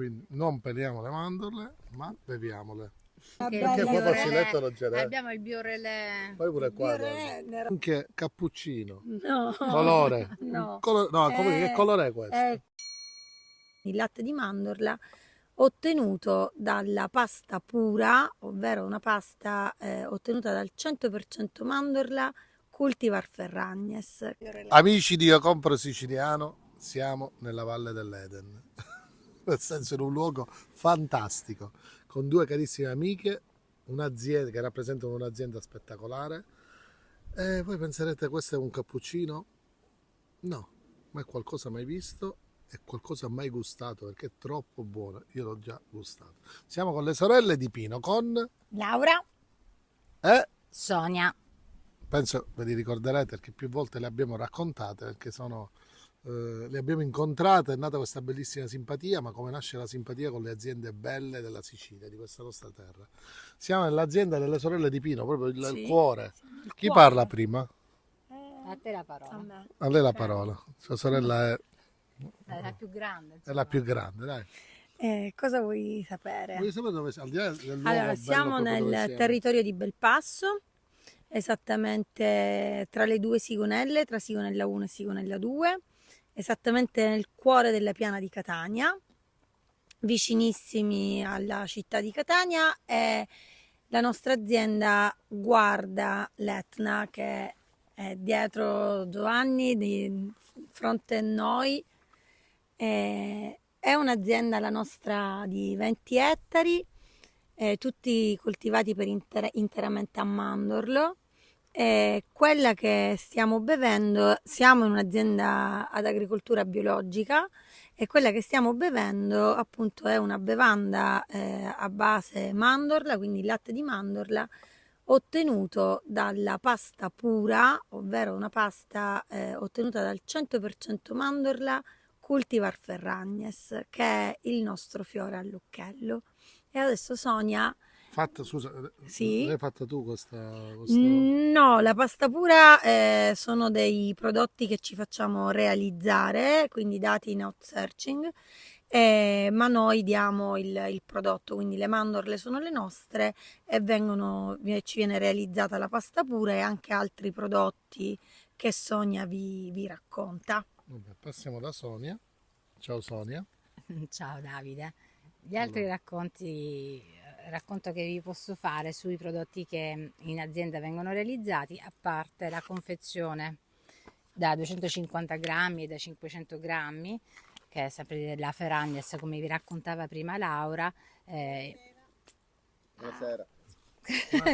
Quindi non peliamo le mandorle, ma beviamole. Perché qua faciletto non ce n'è. abbiamo il biorelè. Poi pure qua. Nero. Anche cappuccino. No, Colore. no. No, che colore è questo? È il latte di mandorla ottenuto dalla pasta pura, ovvero una pasta ottenuta dal 100% mandorla Cultivar Ferragnes. Amici di Io Compro Siciliano, siamo nella Valle dell'Eden. Nel senso, in un luogo fantastico, con due carissime amiche, un'azienda che rappresentano un'azienda spettacolare. E voi penserete questo è un cappuccino? No, ma è qualcosa mai visto, è qualcosa mai gustato perché è troppo buono. Io l'ho già gustato. Siamo con le sorelle di Pino, con Laura. Sonia. penso ve li ricorderete perché più volte le abbiamo raccontate perché le abbiamo incontrate, è nata questa bellissima simpatia, ma come nasce la simpatia con le aziende belle della Sicilia, di questa nostra terra. Siamo nell'azienda delle sorelle di Pino, proprio il cuore. Chi cuore. parla prima? A te la parola. A me. A lei la parola. Sua sorella È la più grande. è Insomma. la più grande, dai. Cosa vuoi sapere? Voglio sapere dove siamo, al di là del luogo Allora, bello siamo proprio dove nel siamo. territorio di Belpasso, esattamente tra le due Sigonelle, tra Sigonella 1 e Sigonella 2, esattamente nel cuore della piana di Catania, vicinissimi alla città di Catania, e la nostra azienda guarda l'Etna che è dietro Giovanni, di fronte a noi. È un'azienda la nostra di 20 ettari, tutti coltivati per interamente a mandorlo. Quella che stiamo bevendo, siamo in un'azienda ad agricoltura biologica e quella che stiamo bevendo appunto è una bevanda a base mandorla, quindi latte di mandorla ottenuto dalla pasta pura, ovvero una pasta ottenuta dal 100% mandorla Cultivar Ferragnes, che è il nostro fiore all'occhiello. E adesso Sonia. Scusa, Sì? l'hai fatta tu questo? No, la pasta pura sono dei prodotti che ci facciamo realizzare, quindi dati in outsourcing, ma noi diamo il prodotto, quindi le mandorle sono le nostre e ci viene realizzata la pasta pura e anche altri prodotti che Sonia vi racconta. Vabbè, passiamo da Sonia. Ciao Sonia. Ciao Davide. Gli altri racconto che vi posso fare sui prodotti che in azienda vengono realizzati, a parte la confezione da 250 grammi e da 500 grammi, che è sempre della Ferragnes, come vi raccontava prima Laura. Buonasera.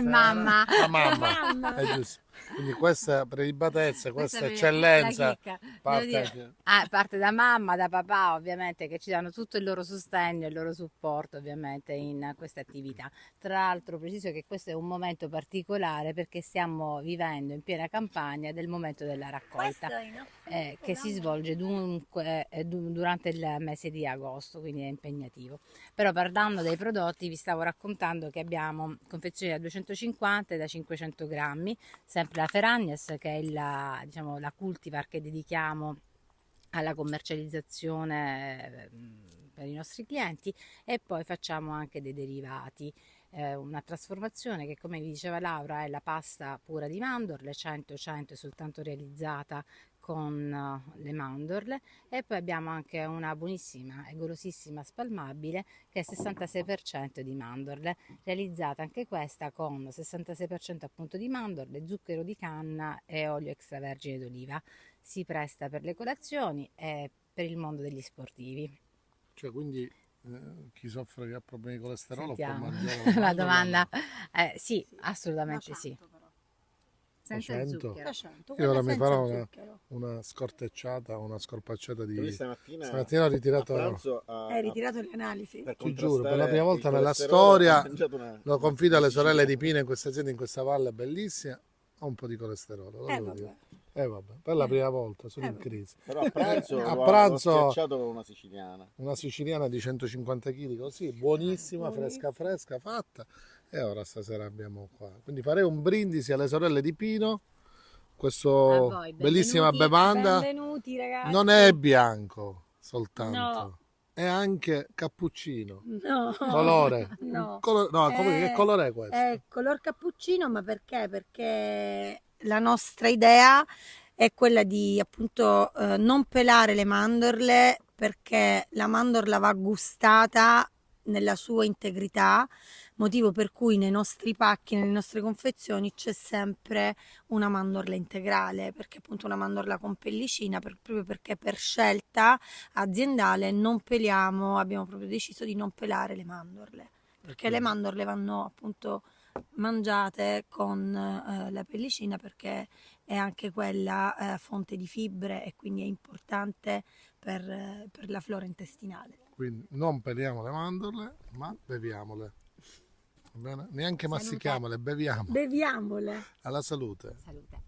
Mamma. La mamma. È giusto. Quindi questa prelibatezza, questa eccellenza parte da mamma, da papà ovviamente, che ci danno tutto il loro sostegno e il loro supporto ovviamente in queste attività. Tra l'altro preciso che questo è un momento particolare perché stiamo vivendo in piena campagna del momento della raccolta che si svolge dunque durante il mese di agosto, quindi è impegnativo. Però parlando dei prodotti vi stavo raccontando che abbiamo confezioni da 250 e da 500 grammi, sempre la Ferragnes, che è la cultivar che dedichiamo alla commercializzazione per i nostri clienti, e poi facciamo anche dei derivati, una trasformazione che, come vi diceva Laura, è la pasta pura di mandorle 100-100 soltanto realizzata con le mandorle, e poi abbiamo anche una buonissima e golosissima spalmabile che è 66% di mandorle, realizzata anche questa con 66% appunto di mandorle, zucchero di canna e olio extravergine d'oliva. Si presta per le colazioni e per il mondo degli sportivi. Cioè, quindi chi soffre che ha problemi di colesterolo Sentiamo. può mangiare La domanda sì, assolutamente sì. Senza 100. zucchero. Io ora mi senza farò zucchero. una scortecciata, una scorpacciata di... Stamattina ho ritirato... a pranzo Hai ritirato le analisi? Ti giuro, per la prima volta nella storia, lo confido alle sorelle di Pino in questa azienda, in questa valle bellissima, ho un po' di colesterolo, lo devo dire. Vabbè, per la prima volta, sono in crisi. Però a pranzo, l'ho schiacciato con una siciliana di 150 kg, così, buonissima, fresca fatta. E ora stasera abbiamo qua. Quindi farei un brindisi alle sorelle di Pino, questa bellissima bevanda. Benvenuti ragazzi. Non è bianco soltanto. No, è anche cappuccino. No, Colore. no. No, che colore è questo? È color cappuccino, ma perché? Perché la nostra idea è quella di appunto non pelare le mandorle, perché la mandorla va gustata nella sua integrità, motivo per cui nei nostri pacchi, nelle nostre confezioni c'è sempre una mandorla integrale, perché appunto una mandorla con pellicina, proprio perché per scelta aziendale non peliamo, abbiamo proprio deciso di non pelare le mandorle, perché le mandorle vanno appunto mangiate con la pellicina, perché è anche quella fonte di fibre e quindi è importante per la flora intestinale. Quindi non peliamo le mandorle, ma beviamole. Va bene? Neanche Salute. mastichiamole, beviamo. Beviamole. Alla salute. Salute.